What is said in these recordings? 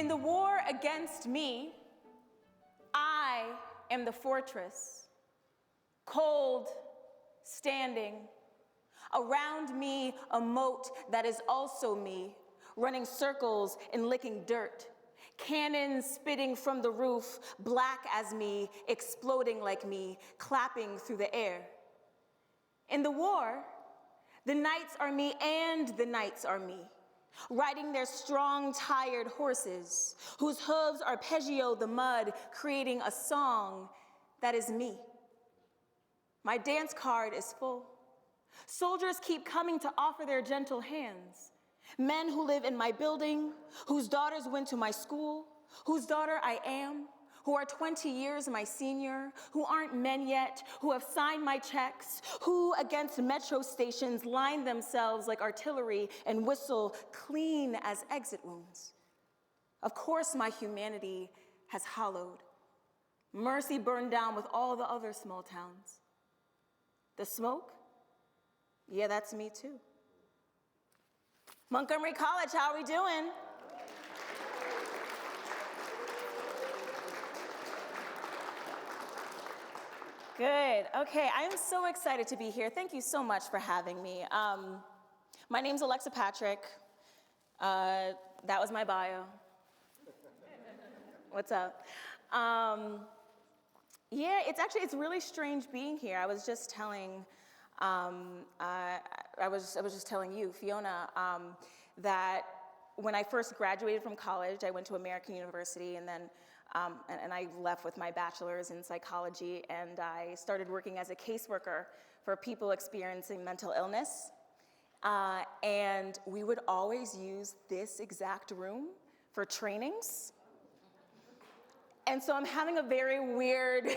In the war against me, I am the fortress, cold, standing. Around me, a moat that is also me, running circles and licking dirt. Cannons spitting from the roof, black as me, exploding like me, clapping through the air. In the war, the knights are me and the knights are me, riding their strong, tired horses, whose hooves arpeggio the mud, creating a song that is me. My dance card is full. Soldiers keep coming to offer their gentle hands. Men who live in my building, whose daughters went to my school, whose daughter I am, who are 20 years my senior, who aren't men yet, who have signed my checks, who against metro stations line themselves like artillery and whistle clean as exit wounds. Of course my humanity has hollowed. Mercy burned down with all the other small towns. The smoke? Yeah, that's me too. Montgomery College, how are we doing? Good, okay, I am so excited to be here. Thank you so much for having me. My name's Alexa Patrick. That was my bio. What's up? Yeah, it's really strange being here. I was just telling, I was just telling you, Fiona, that when I first graduated from college, I went to American University, and then and I left with my bachelor's in psychology, and I started working as a caseworker for people experiencing mental illness. And we would always use this exact room for trainings. And so I'm having a very weird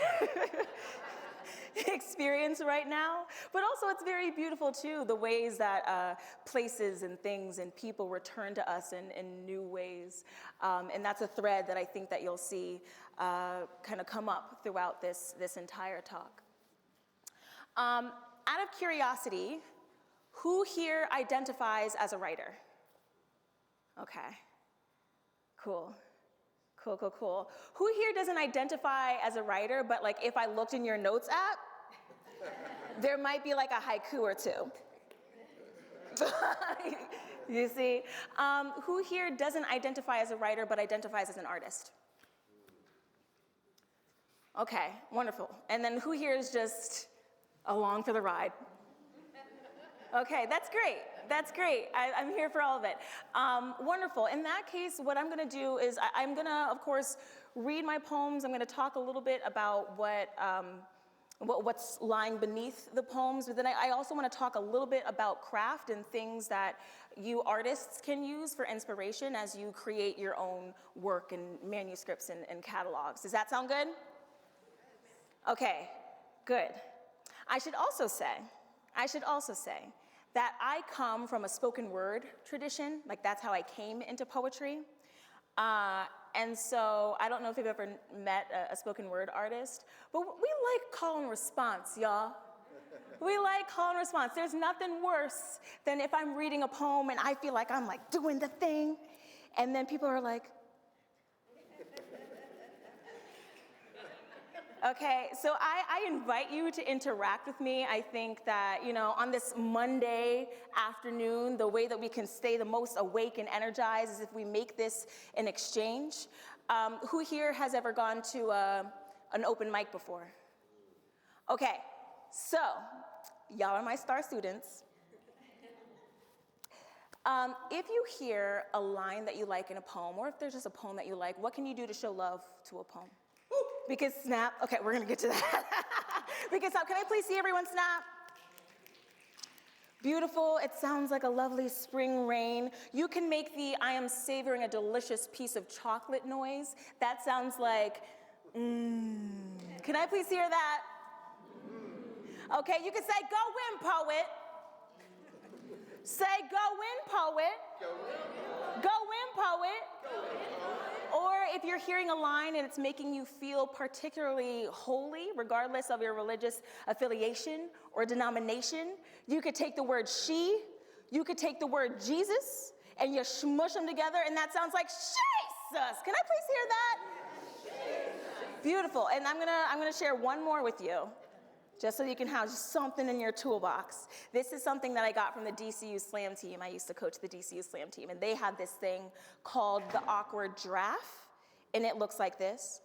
experience right now, but also it's very beautiful too, the ways that places and things and people return to us in new ways. And that's a thread that I think that you'll see kind of come up throughout this entire talk. Out of curiosity, who here identifies as a writer? Okay, cool. Cool. Who here doesn't identify as a writer, but like if I looked in your notes app, there might be like a haiku or two. You see? Who here doesn't identify as a writer, but identifies as an artist? Okay, wonderful. And then who here is just along for the ride? Okay, that's great. I'm here for all of it. Wonderful. In that case, what I'm gonna do is I'm gonna, of course, read my poems. I'm gonna talk a little bit about what's lying beneath the poems, but then I also wanna talk a little bit about craft and things that you artists can use for inspiration as you create your own work and manuscripts and catalogs. Does that sound good? Okay, good. I should also say that I come from a spoken word tradition, like that's how I came into poetry. And so I don't know if you've ever met a spoken word artist, but we like call and response, y'all. We like call and response. There's nothing worse than if I'm reading a poem and I feel like I'm like doing the thing, and then people are like, okay, so I invite you to interact with me. I think that, you know, on this Monday afternoon, the way that we can stay the most awake and energized is if we make this an exchange. Who here has ever gone to an open mic before? Okay, so y'all are my star students. If you hear a line that you like in a poem, or if there's just a poem that you like, what can you do to show love to a poem? Because snap, okay, we're gonna get to that. Because snap, can I please see everyone snap? Beautiful, it sounds like a lovely spring rain. You can make the I am savoring a delicious piece of chocolate noise. That sounds like, Can I please hear that? Okay, you can say, go win, poet. Say, go win, poet. Go win, poet. Or if you're hearing a line and it's making you feel particularly holy, regardless of your religious affiliation or denomination, you could take the word she, you could take the word Jesus, and you smush them together, and that sounds like sheesh. Jesus. Can I please hear that? Beautiful. And I'm gonna share one more with you, just so you can have just something in your toolbox. This is something that I got from the DCU Slam team. I used to coach the DCU Slam team, and they had this thing called the awkward giraffe, and it looks like this.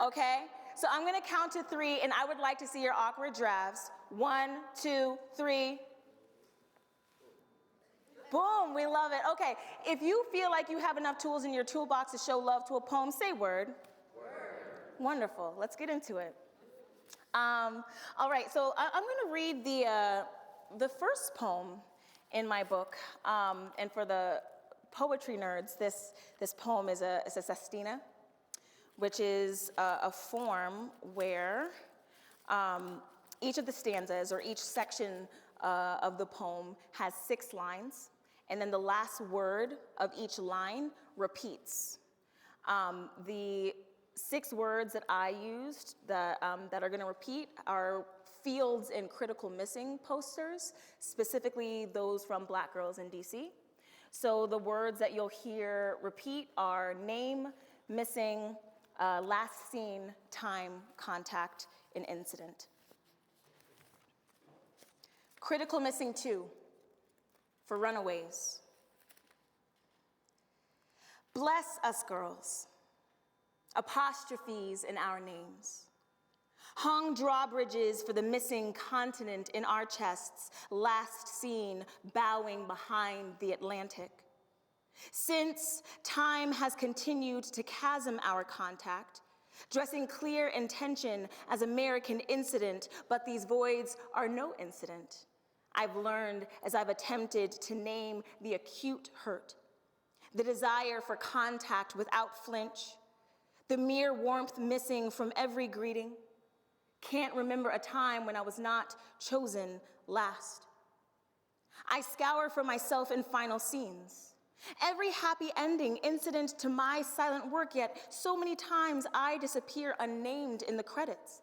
Okay? So I'm gonna count to 3, and I would like to see your awkward giraffes. 1, 2, 3. Boom, we love it. Okay, if you feel like you have enough tools in your toolbox to show love to a poem, say word. Word. Wonderful, let's get into it. All right, so I'm gonna read the first poem in my book, and for the poetry nerds, this poem is a sestina, which is a form where each of the stanzas or each section of the poem has 6 lines, and then the last word of each line repeats. The 6 words that I used that are gonna repeat are fields in critical missing posters, specifically those from Black Girls in DC. So the words that you'll hear repeat are name, missing, last seen, time, contact, and incident. Critical missing 2, for runaways. Bless us, girls, apostrophes in our names. Hung drawbridges for the missing continent in our chests, last seen bowing behind the Atlantic. Since time has continued to chasm our contact, dressing clear intention as American incident, but these voids are no incident. I've learned as I've attempted to name the acute hurt, the desire for contact without flinch, the mere warmth missing from every greeting. Can't remember a time when I was not chosen last. I scour for myself in final scenes. Every happy ending incident to my silent work, yet so many times I disappear unnamed in the credits.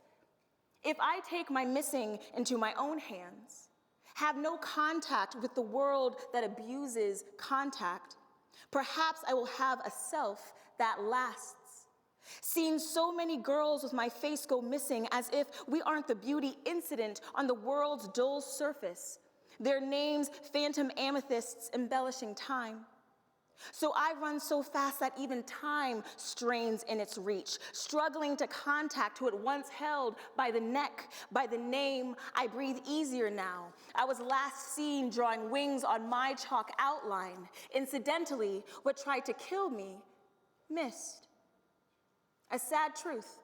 If I take my missing into my own hands, have no contact with the world that abuses contact, perhaps I will have a self that lasts. Seen so many girls with my face go missing as if we aren't the beauty incident on the world's dull surface, their names phantom amethysts embellishing time. So I run so fast that even time strains in its reach, struggling to contact who it once held by the neck, by the name. I breathe easier now. I was last seen drawing wings on my chalk outline. Incidentally, what tried to kill me missed. A sad truth.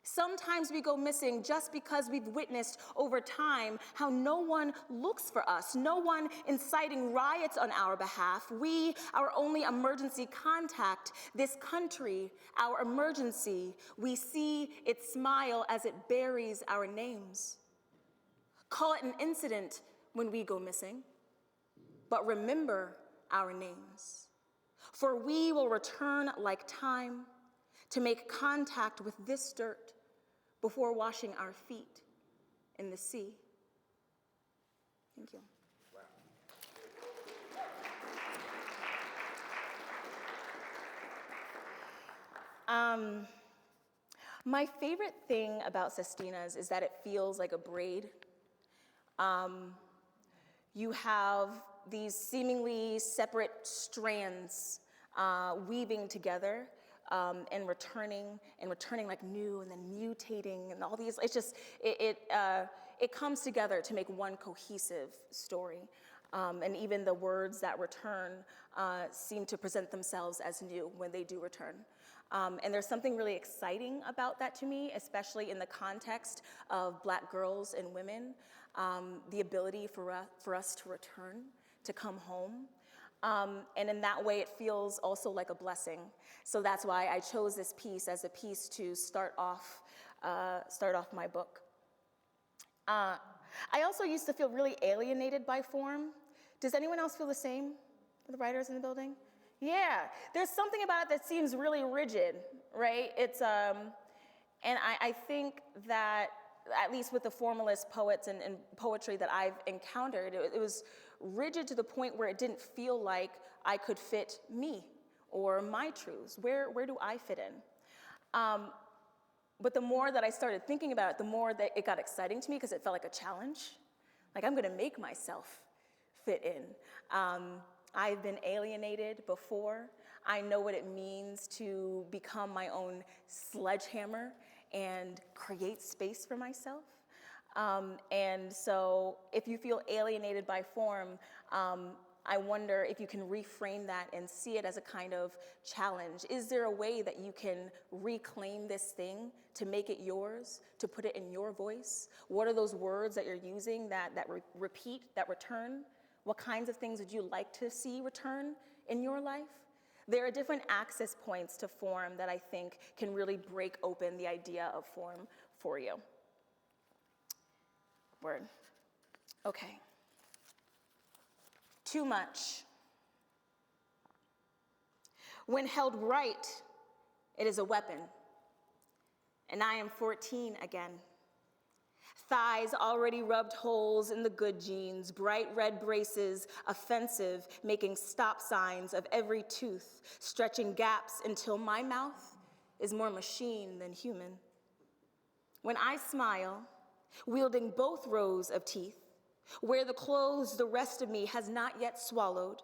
Sometimes we go missing just because we've witnessed over time how no one looks for us, no one inciting riots on our behalf. We, our only emergency contact, this country, our emergency, we see its smile as it buries our names. Call it an incident when we go missing, but remember our names. For we will return like time to make contact with this dirt before washing our feet in the sea. Thank you. My favorite thing about sestinas is that it feels like a braid. You have these seemingly separate strands weaving together, and returning like new, and then mutating, and all these. It's just it comes together to make one cohesive story, and even the words that return seem to present themselves as new when they do return. And there's something really exciting about that to me, especially in the context of Black girls and women, the ability for us to return, to come home. And in that way, it feels also like a blessing. So that's why I chose this piece as a piece to start off my book. I also used to feel really alienated by form. Does anyone else feel the same? The writers in the building? Yeah, there's something about it that seems really rigid, right? It's, and I think that at least with the formalist poets and poetry that I've encountered, it was rigid to the point where it didn't feel like I could fit me or my truths. Where do I fit in? But the more that I started thinking about it, the more that it got exciting to me because it felt like a challenge. Like, I'm gonna make myself fit in. I've been alienated before. I know what it means to become my own sledgehammer and create space for myself. And so if you feel alienated by form, I wonder if you can reframe that and see it as a kind of challenge. Is there a way that you can reclaim this thing, to make it yours, to put it in your voice? What are those words that you're using that repeat, that return? What kinds of things would you like to see return in your life? There are different access points to form that I think can really break open the idea of form for you. Word. Okay. Too much. When held right, it is a weapon. And I am 14 again. Thighs already rubbed holes in the good genes, bright red braces, offensive, making stop signs of every tooth, stretching gaps until my mouth is more machine than human. When I smile, wielding both rows of teeth, wear the clothes the rest of me has not yet swallowed,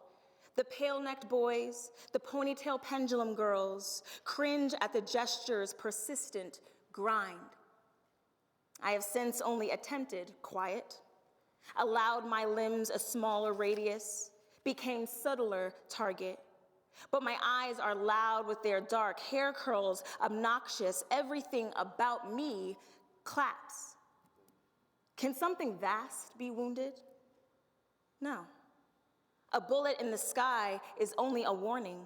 the pale-necked boys, the ponytail pendulum girls, cringe at the gesture's persistent grind. I have since only attempted quiet, allowed my limbs a smaller radius, became subtler target. But my eyes are loud with their dark hair curls, obnoxious. Everything about me claps. Can something vast be wounded? No. A bullet in the sky is only a warning.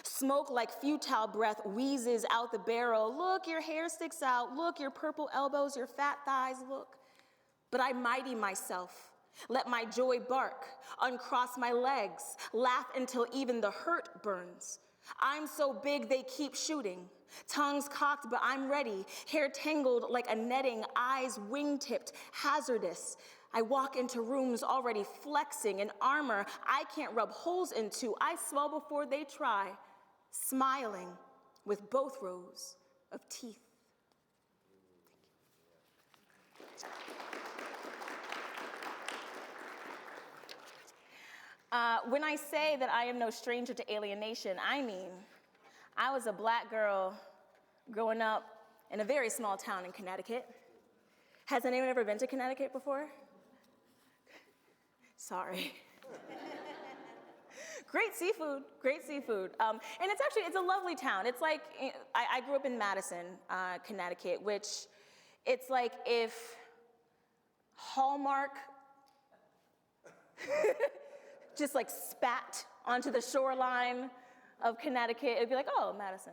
Smoke like futile breath wheezes out the barrel. Look, your hair sticks out. Look, your purple elbows, your fat thighs, look. But I mighty myself. Let my joy bark, uncross my legs, laugh until even the hurt burns. I'm so big they keep shooting. Tongues cocked, but I'm ready. Hair tangled like a netting, eyes wing-tipped, hazardous. I walk into rooms already flexing in armor I can't rub holes into. I swell before they try, smiling with both rows of teeth. When I say that I am no stranger to alienation, I mean, I was a black girl growing up in a very small town in Connecticut. Has anyone ever been to Connecticut before? Sorry. Great seafood, great seafood. And it's a lovely town. It's like, I grew up in Madison, Connecticut, which it's like if Hallmark just like spat onto the shoreline of Connecticut, it'd be like, oh, Madison.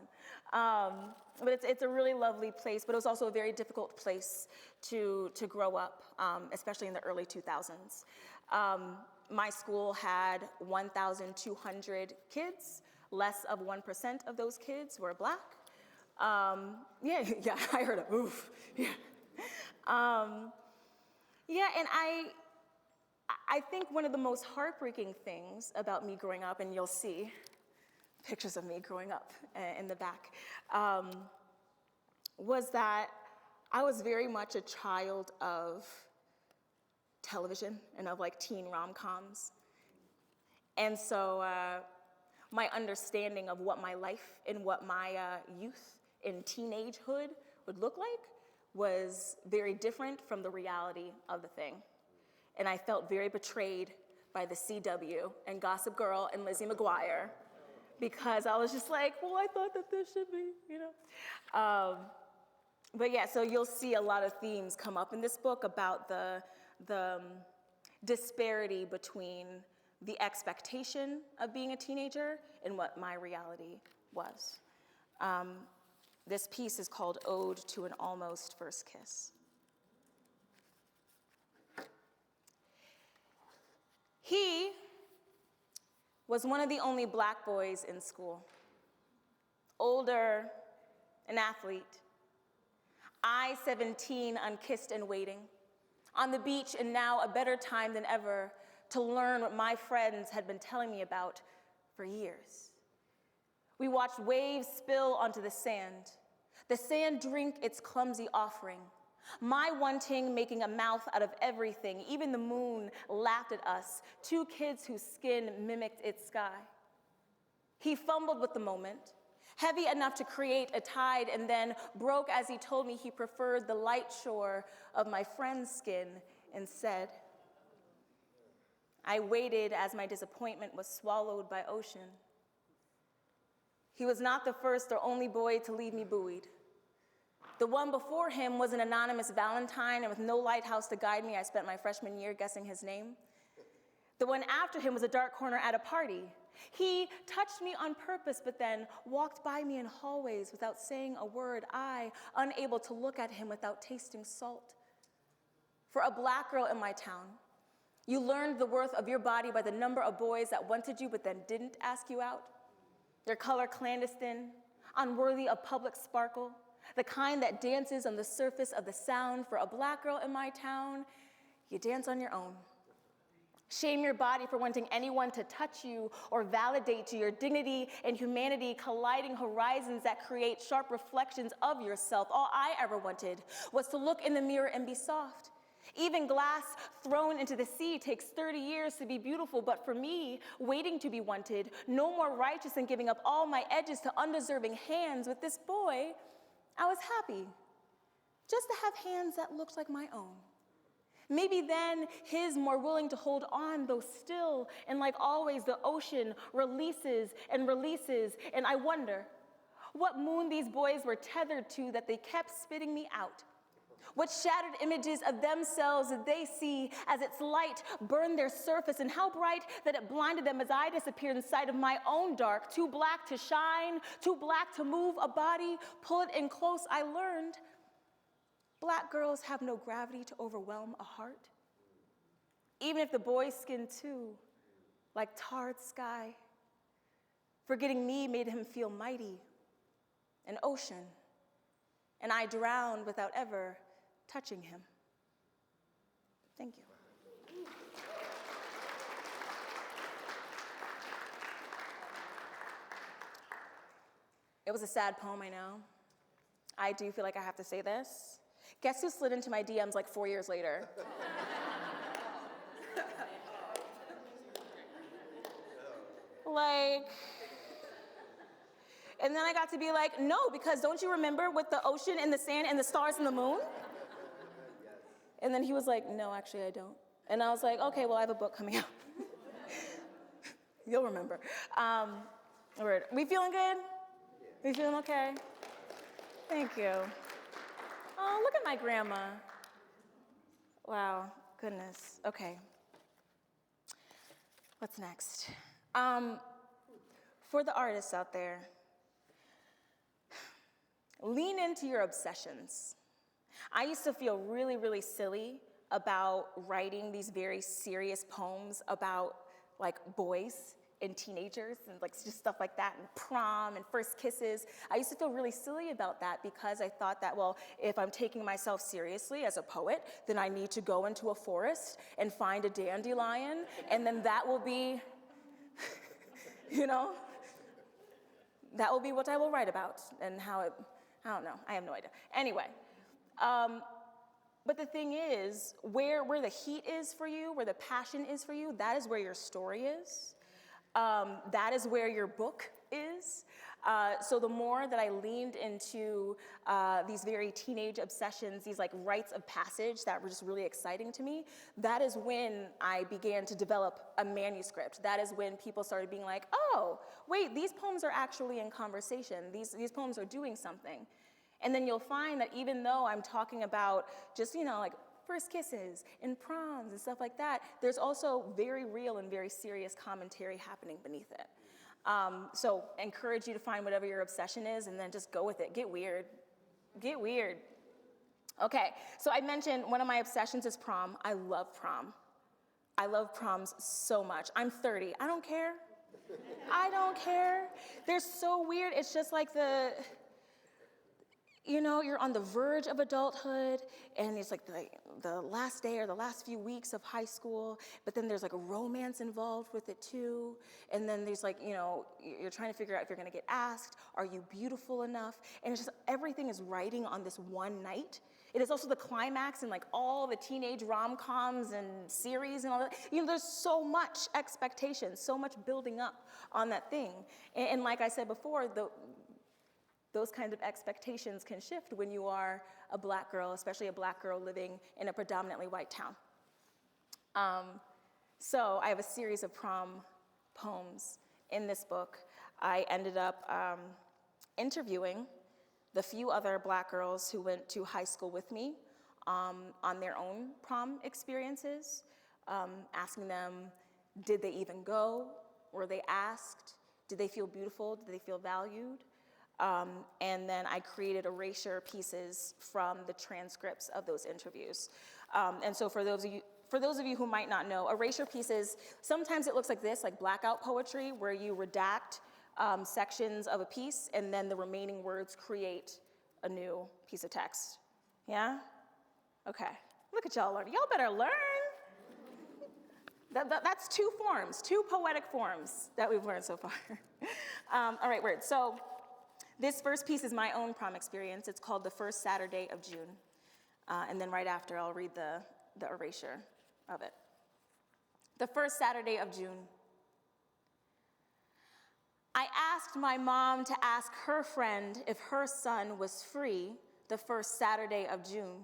But it's a really lovely place, but it was also a very difficult place to grow up, especially in the early 2000s. My school had 1,200 kids. Less of 1% of those kids were black. Yeah, I heard a oof. Yeah. And I think one of the most heartbreaking things about me growing up, and you'll see pictures of me growing up in the back, was that I was very much a child of television and of like teen rom-coms. And so my understanding of what my life and what my youth and teenagehood would look like was very different from the reality of the thing. And I felt very betrayed by the CW and Gossip Girl and Lizzie McGuire, because I was just like, well, I thought that this should be, you know. But yeah, so you'll see a lot of themes come up in this book about the disparity between the expectation of being a teenager and what my reality was. This piece is called Ode to an Almost First Kiss. He was one of the only black boys in school. Older, an athlete. I, 17, unkissed and waiting, on the beach, and now a better time than ever to learn what my friends had been telling me about for years. We watched waves spill onto the sand drink its clumsy offering, my wanting making a mouth out of everything. Even the moon laughed at us, two kids whose skin mimicked its sky. He fumbled with the moment, heavy enough to create a tide, and then broke as he told me he preferred the light shore of my friend's skin and said, I waited as my disappointment was swallowed by ocean. He was not the first or only boy to leave me buoyed. The one before him was an anonymous Valentine, and with no lighthouse to guide me, I spent my freshman year guessing his name. The one after him was a dark corner at a party. He touched me on purpose, but then walked by me in hallways without saying a word, I unable to look at him without tasting salt. For a black girl in my town, you learned the worth of your body by the number of boys that wanted you but then didn't ask you out. Their color clandestine, unworthy of public sparkle, the kind that dances on the surface of the sound. For a black girl in my town, you dance on your own. Shame your body for wanting anyone to touch you or validate you, your dignity and humanity colliding horizons that create sharp reflections of yourself. All I ever wanted was to look in the mirror and be soft. Even glass thrown into the sea takes 30 years to be beautiful, but for me, waiting to be wanted, no more righteous than giving up all my edges to undeserving hands. With this boy, I was happy just to have hands that looked like my own. Maybe then his more willing to hold on, though still, and like always, the ocean releases, and I wonder what moon these boys were tethered to that they kept spitting me out. What shattered images of themselves did they see as its light burned their surface, and how bright that it blinded them as I disappeared inside of my own dark, too black to shine, too black to move a body. Pull it in close, I learned black girls have no gravity to overwhelm a heart. Even if the boy's skin too, like tarred sky, forgetting me made him feel mighty, an ocean, and I drowned without ever touching him. Thank you. It was a sad poem, I know. I do feel like I have to say this. Guess who slid into my DMs like 4 years later? And then I got to be like, no, because don't you remember with the ocean and the sand and the stars and the moon? And then he was like, no, actually I don't. And I was like, okay, well, I have a book coming out. You'll remember. We feeling good? We feeling okay? Thank you. Oh, look at my grandma. Wow, goodness. Okay. What's next? For the artists out there, lean into your obsessions. I used to feel really, really silly about writing these very serious poems about like boys and teenagers and like just stuff like that, and prom and first kisses. I used to feel really silly about that because I thought that, well, if I'm taking myself seriously as a poet, then I need to go into a forest and find a dandelion, and then that will be, that will be what I will write about, and how it, I don't know, I have no idea. Anyway, but the thing is, where the heat is for you, where the passion is for you, that is where your story is. That is where your book is. So the more that I leaned into these very teenage obsessions, these like rites of passage that were just really exciting to me, that is when I began to develop a manuscript. That is when people started being like, oh, wait, these poems are actually in conversation. These poems are doing something. And then you'll find that even though I'm talking about just, like first kisses and proms and stuff like that, there's also very real and very serious commentary happening beneath it. So I encourage you to find whatever your obsession is and then just go with it. Get weird. Get weird. Okay, so I mentioned one of my obsessions is prom. I love prom. I love proms so much. I'm 30. I don't care. I don't care. They're so weird. It's just like you know, you're on the verge of adulthood, and it's like the last day or the last few weeks of high school, but then there's like a romance involved with it too, and then there's like, you know, you're trying to figure out if you're gonna get asked, are you beautiful enough? And it's just, everything is riding on this one night. It is also the climax in like all the teenage rom-coms and series and all that. You know, there's so much expectation, so much building up on that thing. And like I said before, those kinds of expectations can shift when you are a black girl, especially a black girl living in a predominantly white town. So I have a series of prom poems in this book. I ended up interviewing the few other black girls who went to high school with me on their own prom experiences, asking them, did they even go? Were they asked? Did they feel beautiful? Did they feel valued? And then I created erasure pieces from the transcripts of those interviews. And so for those of you who might not know, erasure pieces, sometimes it looks like this, like blackout poetry, where you redact sections of a piece, and then the remaining words create a new piece of text. Yeah? Okay. Look at y'all learning. Y'all better learn. That's two forms, two poetic forms that we've learned so far. All right, word. So this first piece is my own prom experience. It's called The First Saturday of June. And then right after, I'll read the erasure of it. The first Saturday of June. I asked my mom to ask her friend if her son was free the first Saturday of June,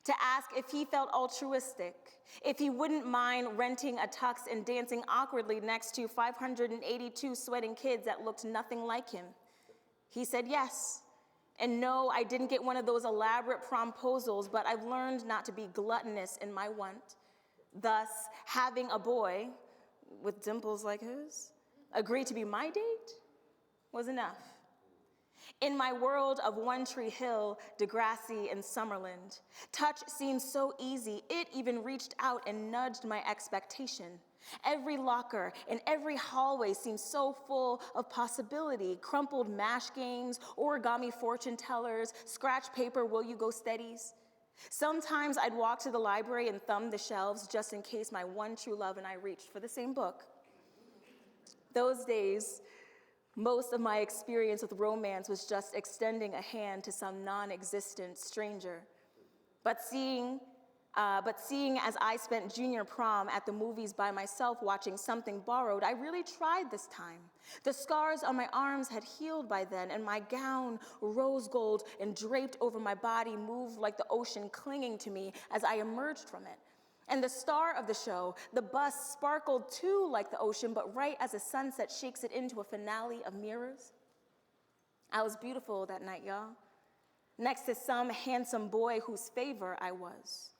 to ask if he felt altruistic, if he wouldn't mind renting a tux and dancing awkwardly next to 582 sweating kids that looked nothing like him. He said yes. And no, I didn't get one of those elaborate promposals, but I've learned not to be gluttonous in my want. Thus, having a boy with dimples like his agree to be my date was enough. In my world of One Tree Hill, Degrassi, and Summerland, touch seemed so easy, it even reached out and nudged my expectation. Every locker and every hallway seemed so full of possibility, crumpled mash games, origami fortune tellers, scratch paper will you go steadies. Sometimes I'd walk to the library and thumb the shelves just in case my one true love and I reached for the same book. Those days, most of my experience with romance was just extending a hand to some non-existent stranger. But seeing as I spent junior prom at the movies by myself watching Something Borrowed, I really tried this time. The scars on my arms had healed by then, and my gown, rose gold and draped over my body, moved like the ocean clinging to me as I emerged from it. And the star of the show, the bus, sparkled too like the ocean, but right as the sunset shakes it into a finale of mirrors. I was beautiful that night, y'all, next to some handsome boy whose favor I was,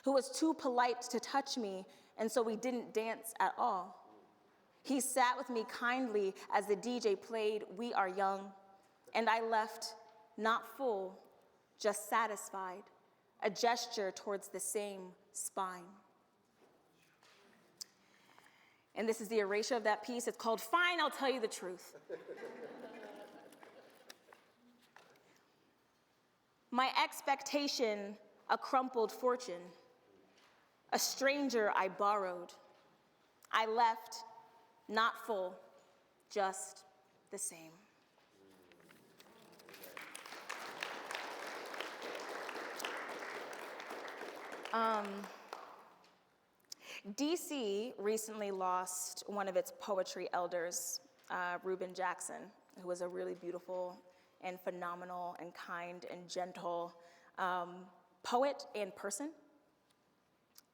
who was too polite to touch me, and so we didn't dance at all. He sat with me kindly as the DJ played We Are Young, and I left not full, just satisfied, a gesture towards the same spine. And this is the erasure of that piece. It's called Fine, I'll Tell You the Truth. My expectation, a crumpled fortune. A stranger I borrowed. I left, not full, just the same. DC recently lost one of its poetry elders, Reuben Jackson, who was a really beautiful and phenomenal and kind and gentle poet and person.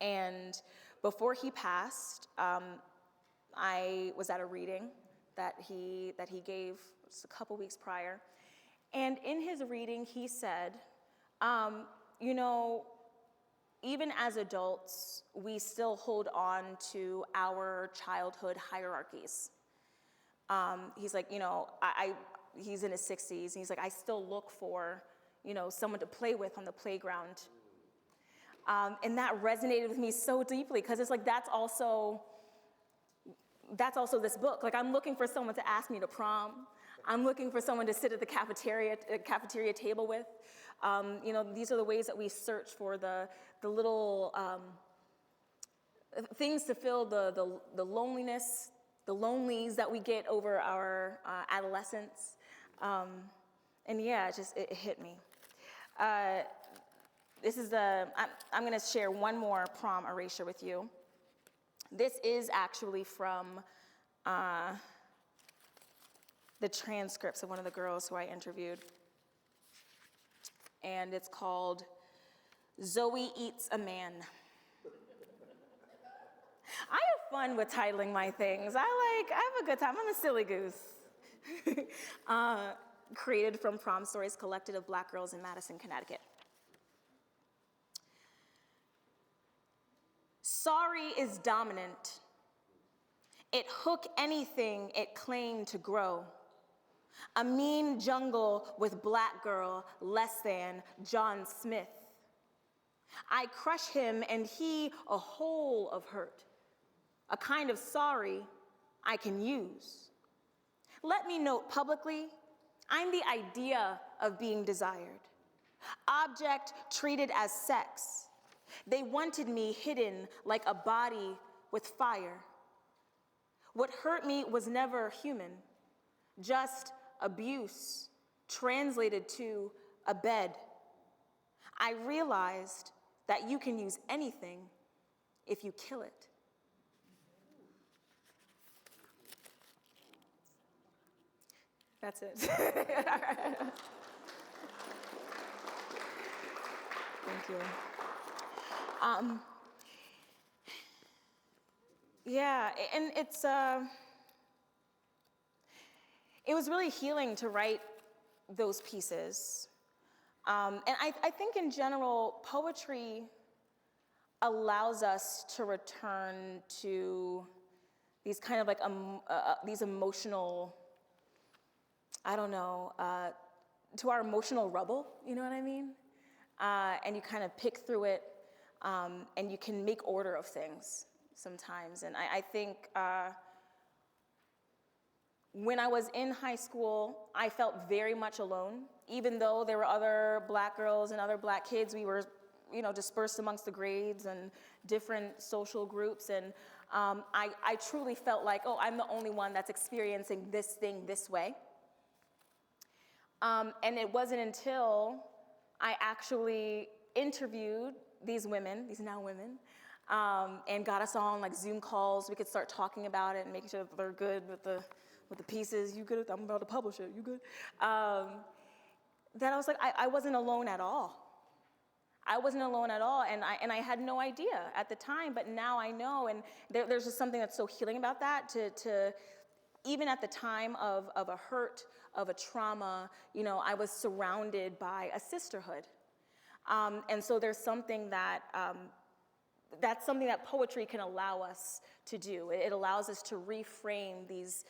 And before he passed, I was at a reading that he gave just a couple weeks prior. And in his reading, he said, you know, even as adults, we still hold on to our childhood hierarchies. He's like, you know, he's in his 60s, and he's like, I still look for, you know, someone to play with on the playground. And that resonated with me so deeply, because it's like, that's also this book. Like, I'm looking for someone to ask me to prom. I'm looking for someone to sit at the cafeteria table with. These are the ways that we search for the little things to fill the loneliness, the lonelies that we get over our adolescence. And yeah, it hit me. I'm going to share one more prom erasure with you. This is actually from the transcripts of one of the girls who I interviewed. And it's called Zoe Eats a Man. I have fun with titling my things. I have a good time. I'm a silly goose. Created from Prom Stories Collective of Black Girls in Madison, Connecticut. Sorry is dominant. It hook anything it claimed to grow. A mean jungle with black girl less than John Smith. I crush him and he a hole of hurt. A kind of sorry I can use. Let me note publicly, I'm the idea of being desired. Object treated as sex. They wanted me hidden like a body with fire. What hurt me was never human, just abuse translated to a bed. I realized that you can use anything if you kill it. That's it. Thank you. Yeah, and it was really healing to write those pieces. And I think in general, poetry allows us to return to these kind of like these emotional, to our emotional rubble, you know what I mean? And you kind of pick through it, and you can make order of things sometimes. And I think when I was in high school, I felt very much alone. Even though there were other black girls and other black kids, we were, dispersed amongst the grades and different social groups. And I truly felt like, I'm the only one that's experiencing this thing this way. And it wasn't until I actually interviewed these now women, and got us on like Zoom calls. We could start talking about it and making sure that they're good with the pieces. You good? I'm about to publish it. You good? That I was like, I wasn't alone at all. I wasn't alone at all, and I had no idea at the time, but now I know, and there's just something that's so healing about that, to even at the time of a hurt, of a trauma, I was surrounded by a sisterhood. And so there's something that's something that poetry can allow us to do. It allows us to reframe these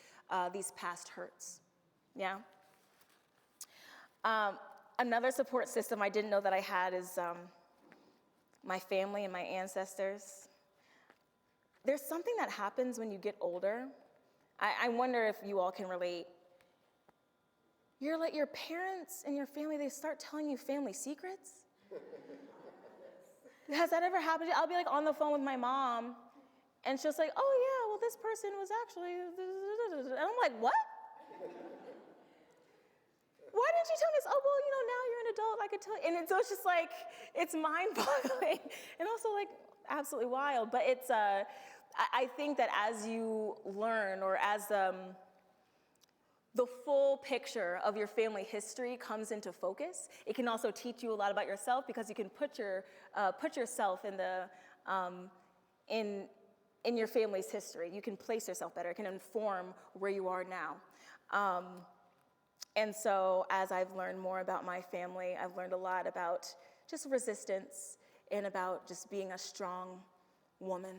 past hurts, yeah? Another support system I didn't know that I had is my family and my ancestors. There's something that happens when you get older. I wonder if you all can relate. You're like, your parents and your family, they start telling you family secrets. Has that ever happened? I'll be like on the phone with my mom, and she'll say, oh yeah, well this person was actually, and I'm like, what? Why didn't you tell me this? Oh, well, now you're an adult, I could tell you. And so it's just like, it's mind-boggling, and also like absolutely wild. But it's, I think that as you learn, or as the full picture of your family history comes into focus, it can also teach you a lot about yourself, because you can put yourself in in your family's history. You can place yourself better. It can inform where you are now. And so as I've learned more about my family, I've learned a lot about just resistance and about just being a strong woman.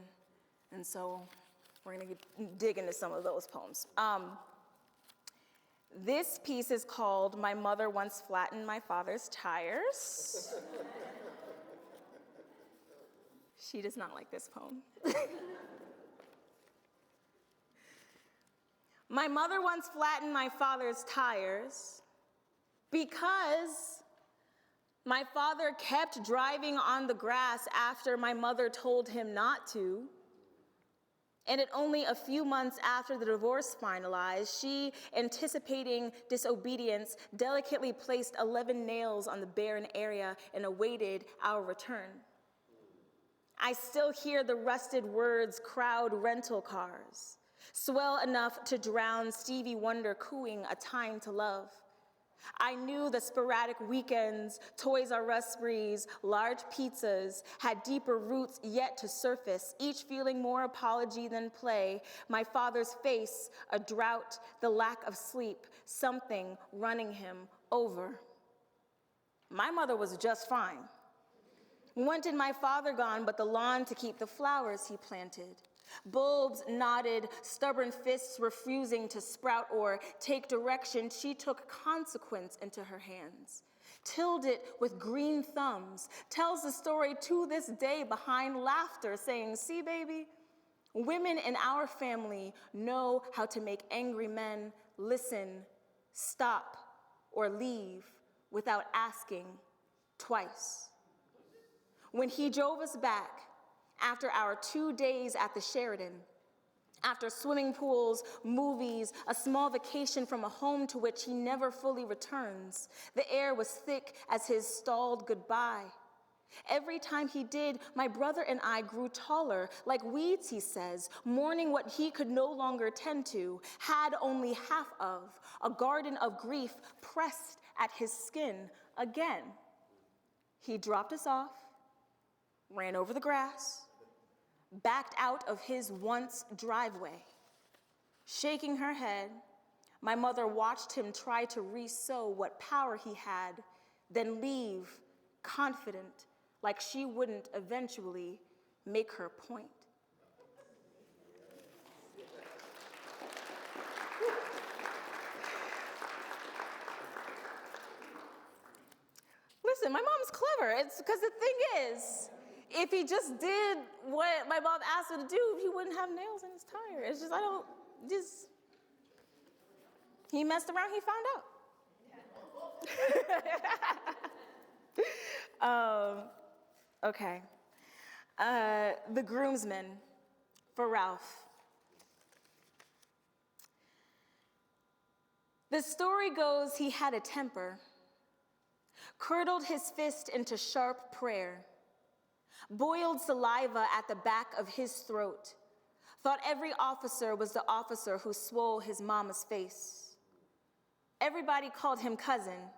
And so we're gonna dig into some of those poems. This piece is called My Mother Once Flattened My Father's Tires. She does not like this poem. My mother once flattened my father's tires because my father kept driving on the grass after my mother told him not to. And at only a few months after the divorce finalized, she, anticipating disobedience, delicately placed 11 nails on the barren area and awaited our return. I still hear the rusted words crowd rental cars, swell enough to drown Stevie Wonder cooing A Time to Love. I knew the sporadic weekends, Toys R Us sprees, large pizzas had deeper roots yet to surface, each feeling more apology than play. My father's face, a drought, the lack of sleep, something running him over. My mother was just fine. When did my father gone but the lawn to keep the flowers he planted? Bulbs nodded, stubborn fists refusing to sprout or take direction. She took consequence into her hands, tilled it with green thumbs, tells the story to this day behind laughter, saying, "See, baby, women in our family know how to make angry men listen, stop, or leave without asking twice." When he drove us back, after our 2 days at the Sheraton, after swimming pools, movies, a small vacation from a home to which he never fully returns, the air was thick as his stalled goodbye. Every time he did, my brother and I grew taller, like weeds, he says, mourning what he could no longer tend to, had only half of, a garden of grief pressed at his skin again. He dropped us off, ran over the grass, backed out of his once driveway. Shaking her head, my mother watched him try to re-sow what power he had, then leave, confident, like she wouldn't eventually make her point. Listen, my mom's clever. It's because the thing is, if he just did what my mom asked him to do, he wouldn't have nails in his tire. It's just, he messed around, he found out. Okay. The groomsman for Ralph. The story goes he had a temper, curdled his fist into sharp prayer, boiled saliva at the back of his throat, thought every officer was the officer who swole his mama's face. Everybody called him cousin,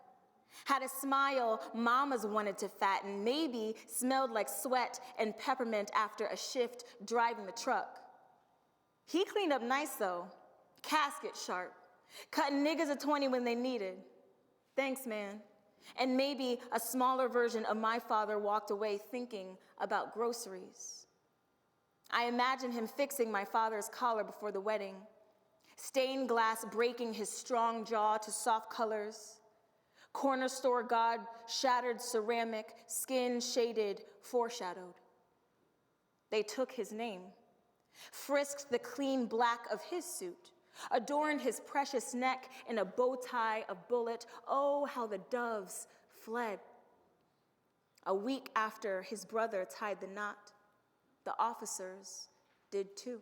had a smile mamas wanted to fatten, maybe smelled like sweat and peppermint after a shift driving the truck. He cleaned up nice though, casket sharp, cutting niggas a 20 when they needed. Thanks, man. And maybe a smaller version of my father walked away thinking about groceries. I imagine him fixing my father's collar before the wedding, stained glass breaking his strong jaw to soft colors, corner store god shattered ceramic, skin shaded, foreshadowed. They took his name, frisked the clean black of his suit, adorned his precious neck in a bow tie of bullet. Oh, how the doves fled. A week after his brother tied the knot, the officers did too.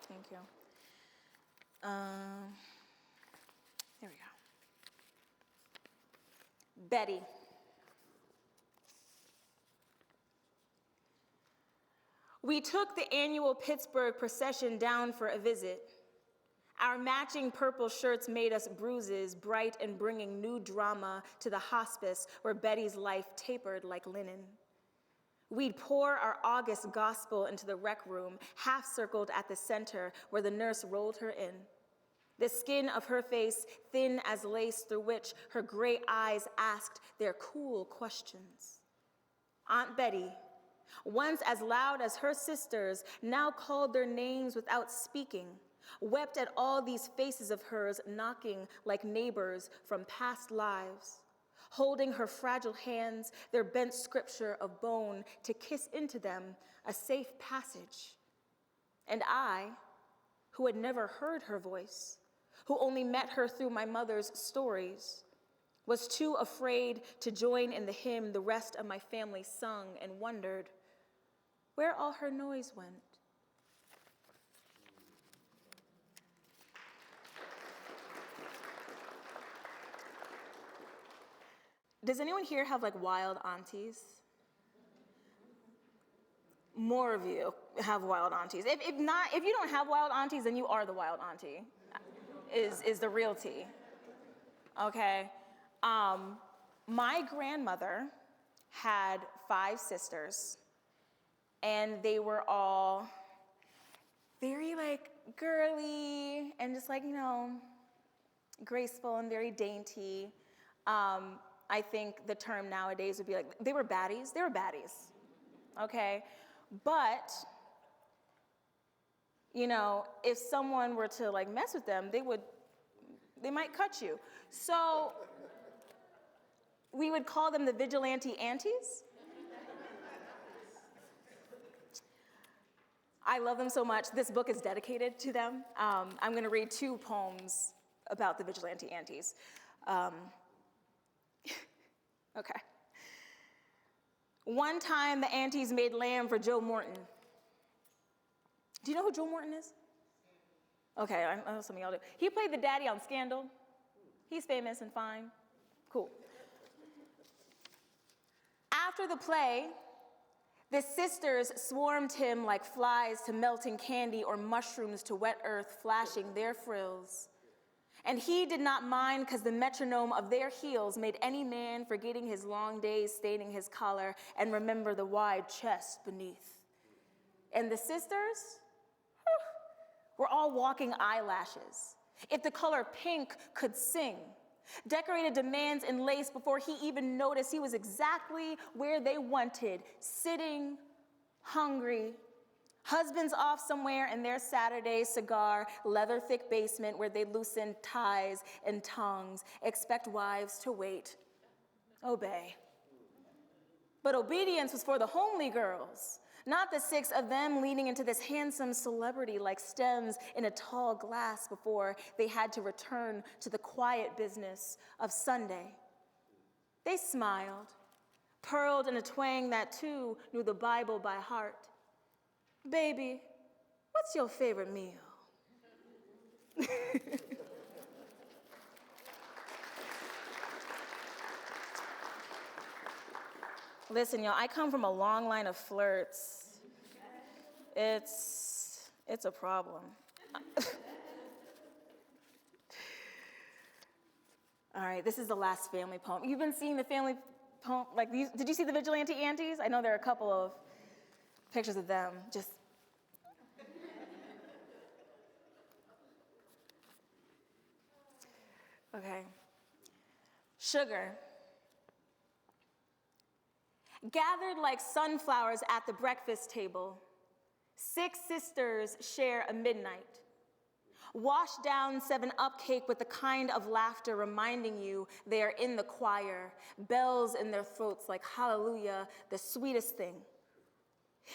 Thank you. There we go. Betty. We took the annual Pittsburgh procession down for a visit. Our matching purple shirts made us bruises, bright and bringing new drama to the hospice where Betty's life tapered like linen. We'd pour our August gospel into the rec room, half circled at the center where the nurse rolled her in. The skin of her face thin as lace through which her gray eyes asked their cool questions. Aunt Betty, once as loud as her sisters, now called their names without speaking, wept at all these faces of hers knocking like neighbors from past lives, holding her fragile hands, their bent scripture of bone, to kiss into them a safe passage. And I, who had never heard her voice, who only met her through my mother's stories, was too afraid to join in the hymn the rest of my family sung, and wondered where all her noise went. Does anyone here have like wild aunties? More of you have wild aunties. If not, if you don't have wild aunties, then you are the wild auntie, is the real tea. Okay. My grandmother had 5 sisters, and they were all very like girly and just like, graceful and very dainty. I think the term nowadays would be like, they were baddies, okay? But, if someone were to like mess with them, they might cut you. So we would call them the vigilante aunties. I love them so much. This book is dedicated to them. I'm gonna read 2 poems about the vigilante aunties. Okay. One time the aunties made lamb for Joe Morton. Do you know who Joe Morton is? Okay, I know some of y'all do. He played the daddy on Scandal. He's famous and fine. Cool. After the play, the sisters swarmed him like flies to melting candy or mushrooms to wet earth, flashing their frills. And he did not mind, because the metronome of their heels made any man, forgetting his long days, staining his collar, and remember the wide chest beneath. And the sisters were all walking eyelashes. If the color pink could sing, decorated demands in lace before he even noticed he was exactly where they wanted, sitting, hungry, husbands off somewhere in their Saturday cigar, leather-thick basement where they loosen ties and tongues, expect wives to wait, obey. But obedience was for the homely girls, not the 6 of them leaning into this handsome celebrity like stems in a tall glass before they had to return to the quiet business of Sunday. They smiled, pearled in a twang that too knew the Bible by heart. Baby, what's your favorite meal? Listen, y'all, I come from a long line of flirts. It's a problem. All right, this is the last family poem. You've been seeing the family poem, like these, did you see the vigilante aunties? I know there are a couple of pictures of them, just. Okay. Sugar. Gathered like sunflowers at the breakfast table, 6 sisters share a midnight. Wash down 7-Up cake with the kind of laughter reminding you they are in the choir, bells in their throats like hallelujah, the sweetest thing.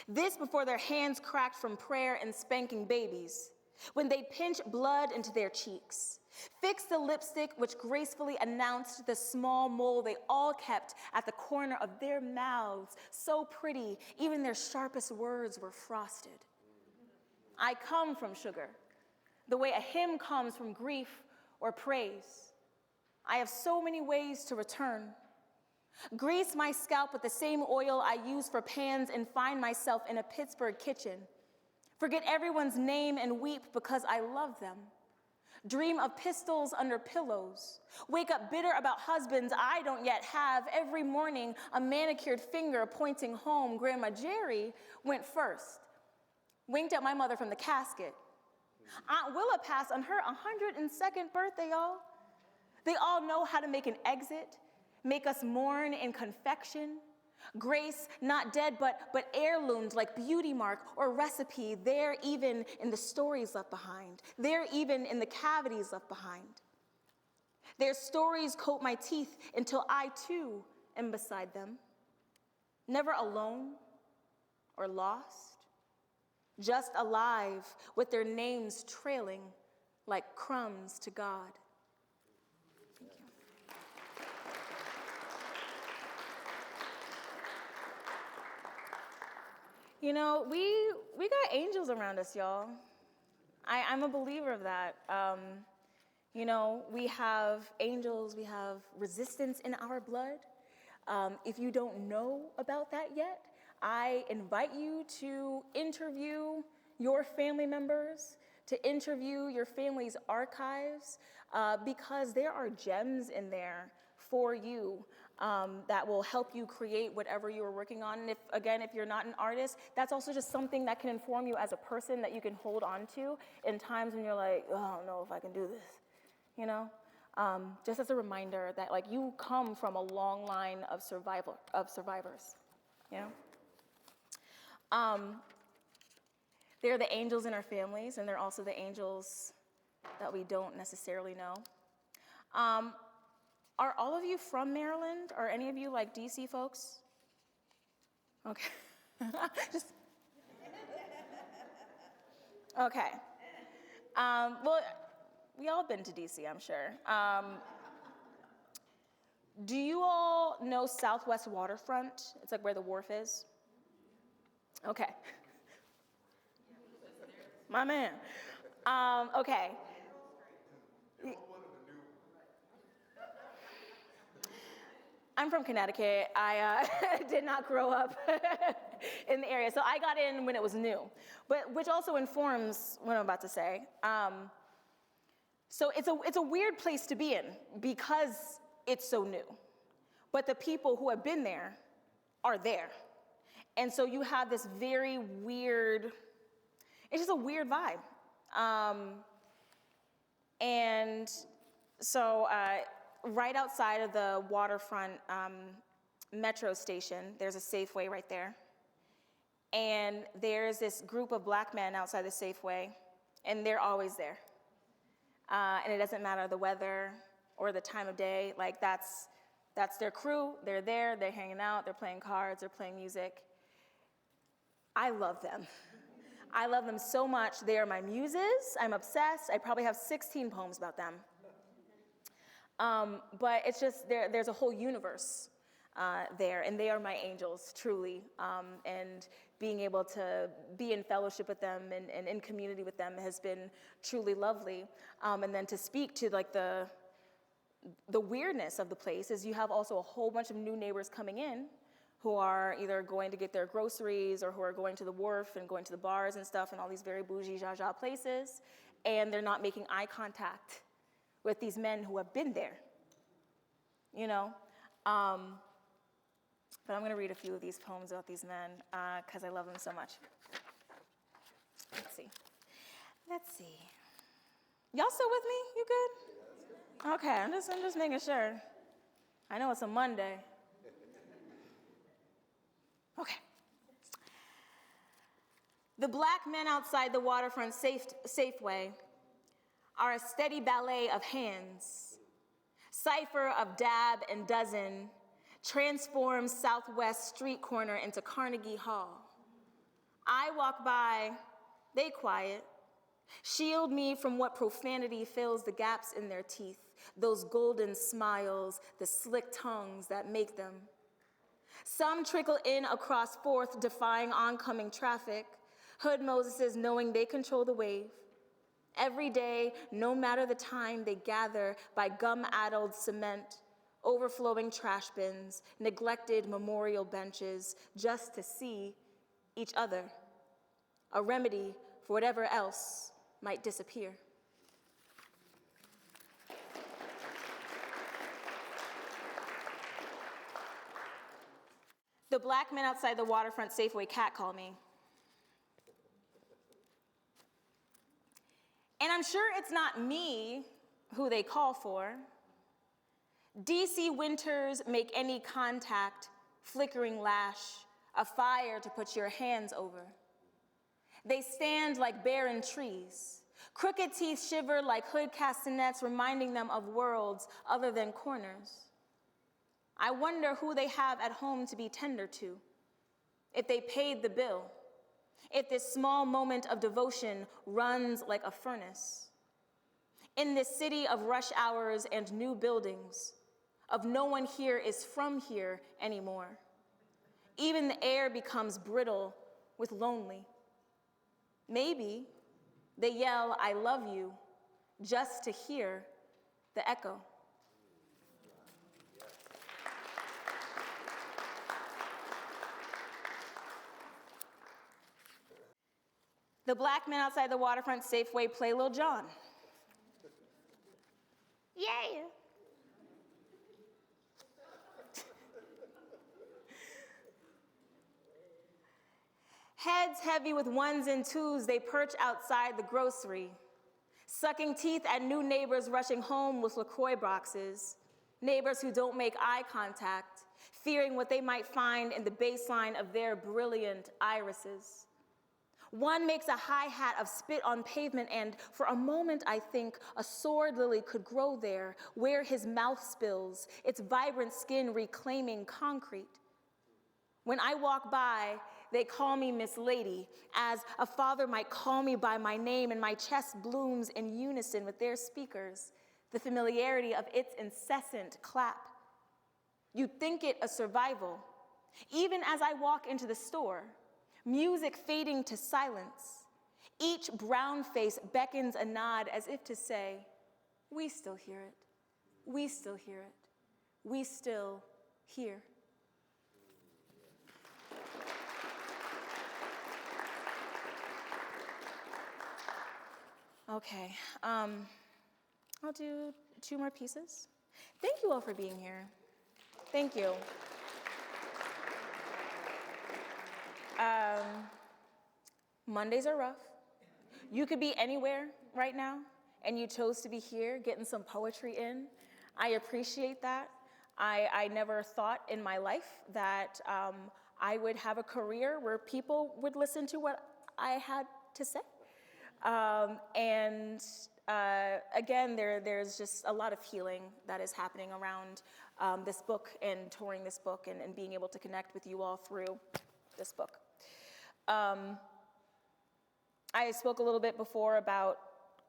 This before their hands cracked from prayer and spanking babies, when they pinch blood into their cheeks. Fix the lipstick which gracefully announced the small mole they all kept at the corner of their mouths, so pretty, even their sharpest words were frosted. I come from sugar, the way a hymn comes from grief or praise. I have so many ways to return. Grease my scalp with the same oil I use for pans and find myself in a Pittsburgh kitchen. Forget everyone's name and weep because I love them. Dream of pistols under pillows. Wake up bitter about husbands I don't yet have. Every morning, a manicured finger pointing home. Grandma Jerry went first. Winked at my mother from the casket. Aunt Willa passed on her 102nd birthday, y'all. They all know how to make an exit, make us mourn in confection. Grace, not dead, but heirloomed like beauty mark or recipe, there even in the stories left behind, there even in the cavities left behind. Their stories coat my teeth until I too am beside them. Never alone or lost, just alive with their names trailing like crumbs to God. Thank you. You know, we got angels around us, y'all. I'm a believer of that. You know, we have angels, we have resistance in our blood. If you don't know about that yet, I invite you to interview your family members, to interview your family's archives, because there are gems in there for you that will help you create whatever you are working on. And if you're not an artist, that's also just something that can inform you as a person that you can hold on to in times when you're like, oh, I don't know if I can do this, you know? Just as a reminder that like you come from a long line of survivors, you know? They're the angels in our families, and they're also the angels that we don't necessarily know. Are all of you from Maryland? Are any of you like DC folks? Okay. Just. Okay. Well, we all been to DC, I'm sure. Do you all know Southwest Waterfront? It's like where the wharf is. Okay. My man. Okay. I'm from Connecticut. I did not grow up in the area, so I got in when it was new, but which also informs what I'm about to say. So it's a weird place to be in because it's so new, but the people who have been there are there, and so you have this very weird. It's just a weird vibe, and so. Right outside of the waterfront metro station, there's a Safeway right there. And there's this group of black men outside the Safeway, and they're always there. And it doesn't matter the weather or the time of day, like that's their crew, they're there, they're hanging out, they're playing cards, they're playing music. I love them. I love them so much. They are my muses, I'm obsessed. I probably have 16 poems about them. But it's just, there's a whole universe there, and they are my angels, truly. And being able to be in fellowship with them and in community with them has been truly lovely. And then to speak to like the weirdness of the place is you have also a whole bunch of new neighbors coming in who are either going to get their groceries or who are going to the wharf and going to the bars and stuff and all these very bougie, zha-zha places, and they're not making eye contact with these men who have been there, you know? But I'm gonna read a few of these poems about these men because I love them so much. Let's see. Y'all still with me? You good? Okay, I'm just making sure. I know it's a Monday. Okay. The black men outside the waterfront Safeway are a steady ballet of hands. Cipher of dab and dozen transforms Southwest street corner into Carnegie Hall. I walk by, they quiet, shield me from what profanity fills the gaps in their teeth, those golden smiles, the slick tongues that make them. Some trickle in across 4th, defying oncoming traffic, hood Moseses knowing they control the wave. Every day, no matter the time, they gather by gum-addled cement, overflowing trash bins, neglected memorial benches, just to see each other, a remedy for whatever else might disappear. The black men outside the waterfront Safeway catcall me. And I'm sure it's not me who they call for. DC winters make any contact, flickering lash, a fire to put your hands over. They stand like barren trees, Crooked teeth shiver like hood castanets, reminding them of worlds other than corners. I wonder who they have at home to be tender to, if they paid the bill, if this small moment of devotion runs like a furnace. In this city of rush hours and new buildings, of no one here is from here anymore, even the air becomes brittle with lonely. Maybe they yell, "I love you," just to hear the echo. The black men outside the waterfront Safeway play Lil Jon. Yeah. Heads heavy with ones and twos, they perch outside the grocery, sucking teeth at new neighbors rushing home with LaCroix boxes, neighbors who don't make eye contact, fearing what they might find in the baseline of their brilliant irises. One makes a hi-hat of spit on pavement, and for a moment I think a sword lily could grow there, where his mouth spills, its vibrant skin reclaiming concrete. When I walk by, they call me Miss Lady, as a father might call me by my name, and my chest blooms in unison with their speakers, the familiarity of its incessant clap. You'd think it a survival, even as I walk into the store, music fading to silence. Each brown face beckons a nod as if to say, "We still hear it, we still hear it, we still hear." Okay, I'll do 2 more pieces. Thank you all for being here. Thank you. Mondays are rough. You could be anywhere right now, and you chose to be here getting some poetry in. I appreciate that. I never thought in my life that I would have a career where people would listen to what I had to say. Again, there's just a lot of healing that is happening around this book and touring this book and being able to connect with you all through this book. I spoke a little bit before about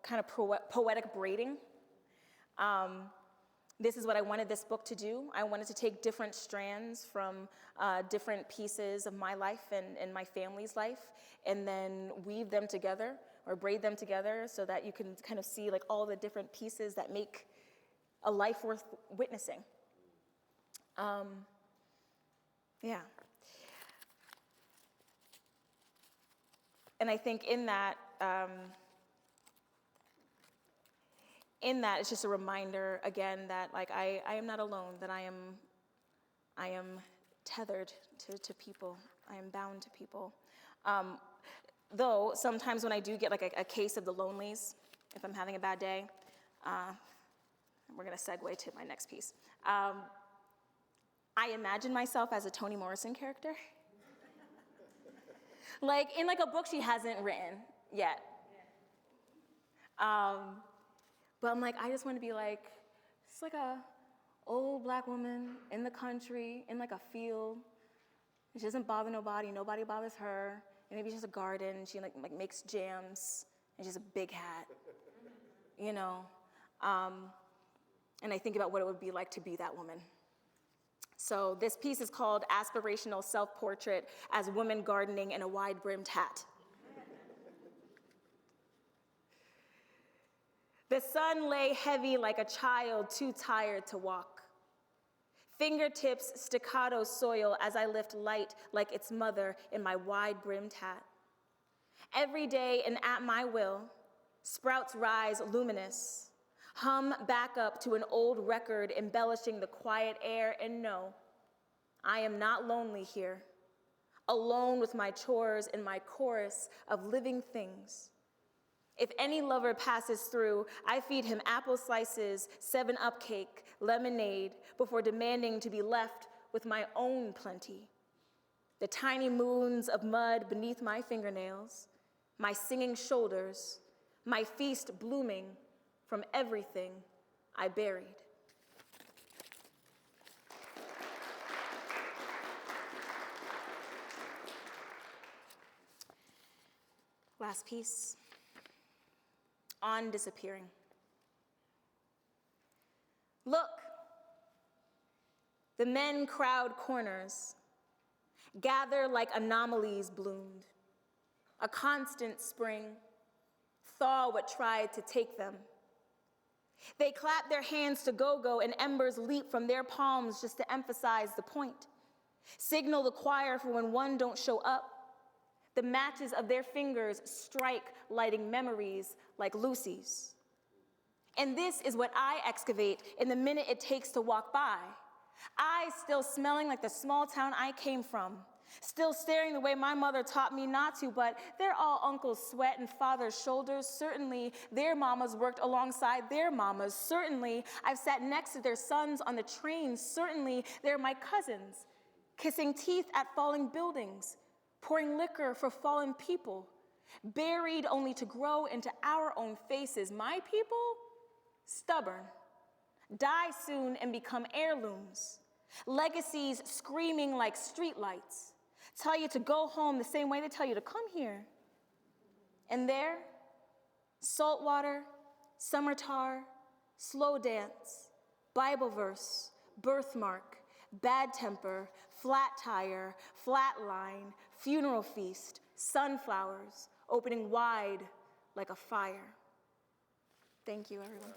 kind of poetic braiding. This is what I wanted this book to do. I wanted to take different strands from different pieces of my life and my family's life, and then weave them together or braid them together so that you can kind of see like all the different pieces that make a life worth witnessing. Yeah. And I think in that it's just a reminder again that like I am not alone, that I am tethered to people. I am bound to people. Though sometimes when I do get like a case of the lonelies, if I'm having a bad day, we're gonna segue to my next piece. I imagine myself as a Toni Morrison character. Like in like a book she hasn't written yet. But I'm like, I just want to be like, just like a old black woman in the country, in like a field. She doesn't bother nobody bothers her. And maybe she's a garden, she like makes jams, and she's a big hat, you know? And I think about what it would be like to be that woman. So this piece is called Aspirational Self-Portrait as Woman Gardening in a Wide-Brimmed Hat. The sun lay heavy like a child too tired to walk. Fingertips staccato soil as I lift light like its mother in my wide-brimmed hat. Every day and at my will, sprouts rise luminous, hum back up to an old record embellishing the quiet air, and no, I am not lonely here, alone with my chores and my chorus of living things. If any lover passes through, I feed him apple slices, 7-Up cake, lemonade, before demanding to be left with my own plenty. The tiny moons of mud beneath my fingernails, my singing shoulders, my feast blooming from everything I buried. Last piece, on disappearing. Look, the men crowd corners, gather like anomalies bloomed. A constant spring, thaw what tried to take them. They clap their hands to go-go and embers leap from their palms just to emphasize the point. Signal the choir for when one don't show up. The matches of their fingers strike, lighting memories like Lucy's. And this is what I excavate in the minute it takes to walk by. I still smelling like the small town I came from. Still staring the way my mother taught me not to, but they're all uncles' sweat and father's shoulders. Certainly, their mamas worked alongside their mamas. Certainly, I've sat next to their sons on the train. Certainly, they're my cousins, kissing teeth at falling buildings, pouring liquor for fallen people, buried only to grow into our own faces. My people, stubborn, die soon and become heirlooms, legacies screaming like streetlights, tell you to go home the same way they tell you to come here. And there, saltwater, summer tar, slow dance, Bible verse, birthmark, bad temper, flat tire, flat line, funeral feast, sunflowers, opening wide like a fire. Thank you, everyone.